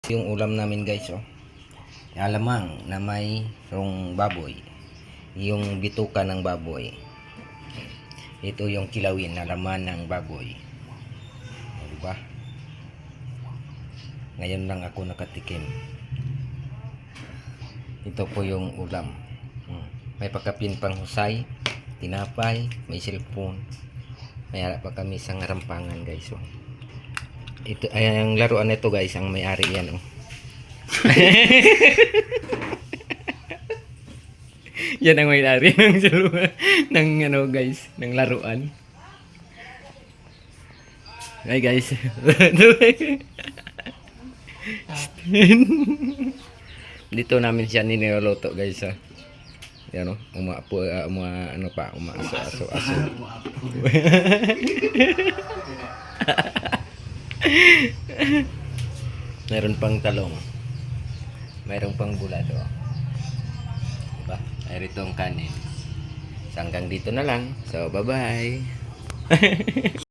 Yung ulam namin guys, oh. Alamang na may rong baboy. Yung bituka ng baboy. Ito yung kilawin na laman ng baboy. O, diba? Ngayon lang ako nakatikim. Ito po yung ulam. May pagkapin pang husay, tinapay, may cellphone. May harap pa kami sa ngarampangan guys, oh. Ito ay ang laruan nito guys, ang may-ari yan, oh. Yan ang may-ari ng ng ano guys, ng laruan. Hi guys. Dito namin siya niluluto guys, ha. Yan, oh, ano pa, umaaso. Meron pang talong. Meron pang bulado. Diba? Ay rito ang kanin. Hanggang dito na lang. So, bye-bye.